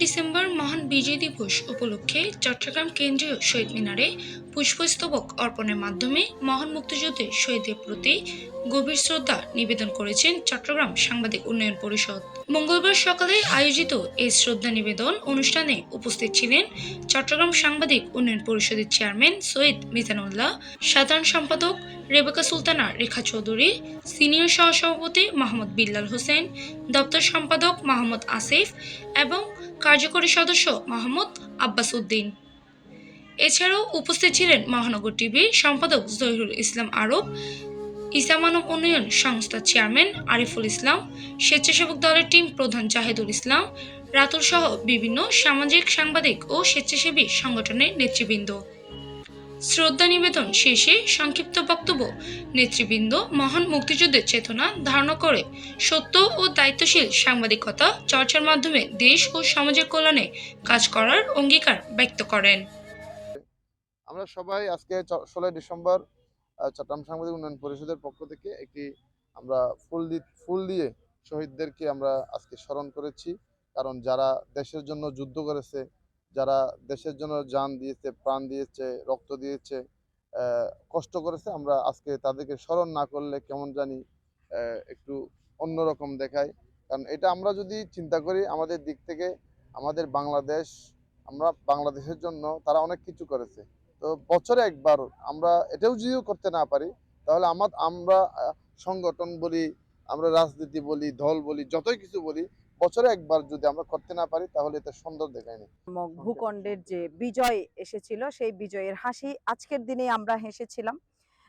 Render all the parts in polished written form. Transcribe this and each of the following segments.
December মহান বিজয় দিবস উপলক্ষে চট্টগ্রাম কেন্দ্রীয় শহীদ মিনারে পুষ্পস্তবক অর্পণের মাধ্যমে মহান মুক্তিযুদ্ধের শহীদদের প্রতি গভীর শ্রদ্ধা নিবেদন করেছেন চট্টগ্রাম সাংবাদিক উন্নয়ন পরিষদ। মঙ্গলবার সকালে আয়োজিত এই শ্রদ্ধা নিবেদন অনুষ্ঠানে উপস্থিত ছিলেন চট্টগ্রাম সাংবাদিক উন্নয়ন পরিষদের চেয়ারম্যান সৈয়দ মিজানুল্লাহ, সাধারণ সম্পাদক রেবেকা সুলতানা রেখা চৌধুরী, সিনিয়র সহসভাপতি মোহাম্মদ বিল্লাল হোসেন, দপ্তর সম্পাদক মোহাম্মদ আসিফ এবং কার্যকরী সদস্য মোহাম্মদ আব্বাস উদ্দিন। এছাড়াও উপস্থিত ছিলেন মহানগর টিভির সম্পাদক জহিরুল ইসলাম আরব, ইসা মানব উন্নয়ন সংস্থার চেয়ারম্যান আরিফুল ইসলাম, স্বেচ্ছাসেবক দলের টিম প্রধান জাহিদুল ইসলাম, রাতুল সহ বিভিন্ন সামাজিক, সাংবাদিক ও স্বেচ্ছাসেবী সংগঠনের নেতৃবৃন্দ। শ্রদ্ধা নিবেদন শেষে সংক্ষিপ্ত বক্তব্য নেতৃবৃন্দ মহান মুক্তিযুদ্ধের চেতনা ধারণা করে সত্য ও দায়িত্বশীল সাংবাদিকতা চর্চার মাধ্যমে দেশ ও সমাজের কল্যাণে কাজ করার অঙ্গীকার ব্যক্ত করেন। আমরা সবাই আজকে 16 ডিসেম্বর চট্টগ্রাম সাংবাদিক উন্নয়ন পরিষদের পক্ষ থেকে একটি আমরা ফুল দিয়ে শহীদদেরকে আমরা আজকে স্মরণ করেছি। কারণ যারা দেশের জন্য যুদ্ধ করেছে, যারা দেশের জন্য জান দিয়েছে, প্রাণ দিয়েছে, রক্ত দিয়েছে, কষ্ট করেছে, আমরা আজকে তাদেরকে স্মরণ না করলে কেমন জানি একটু অন্যরকম দেখায়। কারণ এটা আমরা যদি চিন্তা করি আমাদের দিক থেকে, আমাদের বাংলাদেশ, আমরা বাংলাদেশের জন্য তারা অনেক কিছু করেছে। তো বছরে একবার আমরা এটাও যদিও করতে না পারি, তাহলে আমরা সংগঠন বলি, আমরা রাজনীতি বলি, দল বলি, যতই কিছু বলি, বছরে একবার যদি আমরা করতে না পারি তাহলে এটা সুন্দর দেখায় না। ভূখণ্ডের যে বিজয় এসেছিল সেই বিজয়ের হাসি আজকের দিনে আমরা হেসেছিলাম,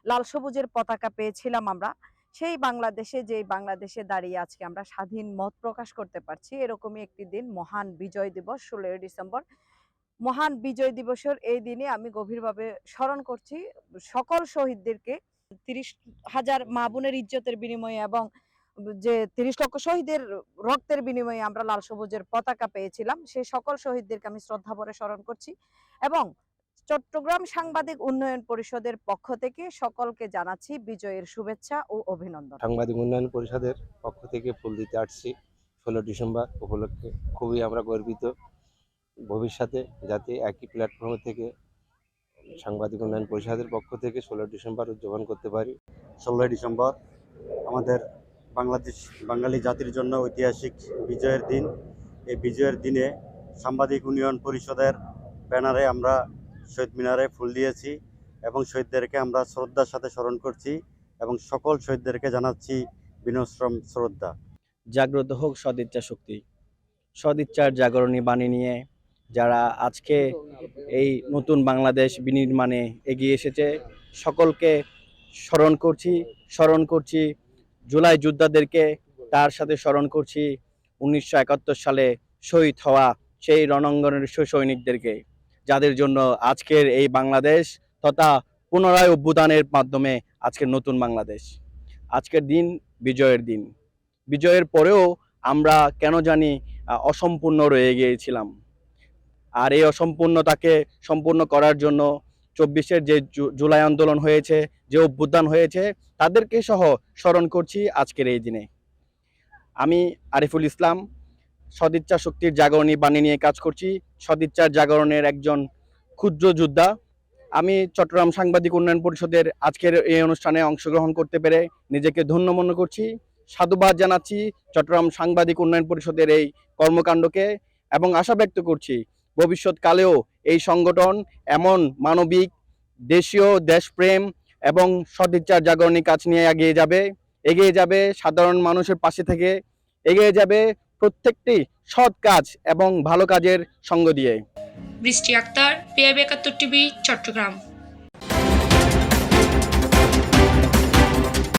লাল সবুজের পতাকা পেয়েছিলাম আমরা। সেই বাংলাদেশে, যে বাংলাদেশে দাঁড়িয়ে আজকে আমরা স্বাধীন মত প্রকাশ করতে পারছি, এরকমই একটি দিন মহান বিজয় দিবস 16 ডিসেম্বর। মহান বিজয় দিবসের এই দিনে আমি গভীরভাবে স্মরণ করছি সকল শহীদদেরকে। 30,000 মা বোনের ইজ্জতের বিনিময়ে এবং যে 30 লক্ষ শহীদের রক্তের বিনিময়ে আমরা লাল সবুজের পতাকা পেয়েছিলাম, সেই সকল শহীদদেরকে আমি শ্রদ্ধা ভরে স্মরণ করছি এবং চট্টগ্রাম সাংবাদিক উন্নয়ন পরিষদের পক্ষ থেকে সকলকে জানাচ্ছি বিজয়ের শুভেচ্ছা ও অভিনন্দন। সাংবাদিক উন্নয়ন পরিষদের পক্ষ থেকে ফুল দিতে আসছি 16 ডিসেম্বর উপলক্ষে। খুবই আমরা গর্বিত ভবিষ্যতে যাতে একই প্ল্যাটফর্ম থেকে সাংবাদিক উন্নয়ন পরিষদের পক্ষ থেকে 16 ডিসেম্বর উদযাপন করতে পারি। 16 ডিসেম্বর আমাদের বাঙালি জাতির জন্য ঐতিহাসিক বিজয়ের দিন। এই বিজয়ের দিনে সাংবাদিক উন্নয়ন পরিষদের ব্যানারে আমরা শহীদ মিনারে ফুল দিয়েছি এবং শহীদদেরকে আমরা শ্রদ্ধার সাথে স্মরণ করছি এবং সকল শহীদদেরকে জানাচ্ছি বিনম্র শ্রদ্ধা। জাগ্রত হোক সদিচ্ছা শক্তি, সদিচ্ছার জাগরণী বাণী নিয়ে যারা আজকে এই নতুন বাংলাদেশ বিনির্মাণে এগিয়ে এসেছে সকলকে স্মরণ করছি জুলাই যোদ্ধাদেরকে, তার সাথে স্মরণ করছি 1971 সালে শহীদ হওয়া সেই রণাঙ্গনের সৈনিকদেরকে, যাদের জন্য আজকের এই বাংলাদেশ তথা পুনরায় অভ্যুত্থানের মাধ্যমে আজকের নতুন বাংলাদেশ। আজকের দিন বিজয়ের দিন। বিজয়ের পরেও আমরা কেন জানি অসম্পূর্ণ রয়ে গিয়েছিলাম, আর এই অসম্পূর্ণতাকে সম্পূর্ণ করার জন্য 24-এর যে জুলাই আন্দোলন হয়েছে, যে অভ্যুত্থান হয়েছে, তাদেরকে সহ স্মরণ করছি আজকের এই দিনে। আমি আরিফুল ইসলাম, সদিচ্ছা শক্তির জাগরণী বাণী নিয়ে কাজ করছি, সদিচ্ছার জাগরণের একজন ক্ষুদ্র যোদ্ধা। আমি চট্টগ্রাম সাংবাদিক উন্নয়ন পরিষদের আজকের এই অনুষ্ঠানে অংশগ্রহণ করতে পেরে নিজেকে ধন্য মনে করছি। সাধুবাদ জানাচ্ছি চট্টগ্রাম সাংবাদিক উন্নয়ন পরিষদের এই কর্মকাণ্ডকে এবং আশা ব্যক্ত করছি ভবিষ্যৎকালেও এই সংগঠন এমন মানবিক, দেশীয় দেশপ্রেম এবং সদিচ্ছার জাগরণী কাজ নিয়ে এগিয়ে যাবে সাধারণ মানুষের পাশে থেকে, এগিয়ে যাবে প্রত্যেকটি সৎ কাজ এবং ভালো কাজের সঙ্গ দিয়ে। বৃষ্টি আক্তার, PIB 71 টিভি, চট্টগ্রাম।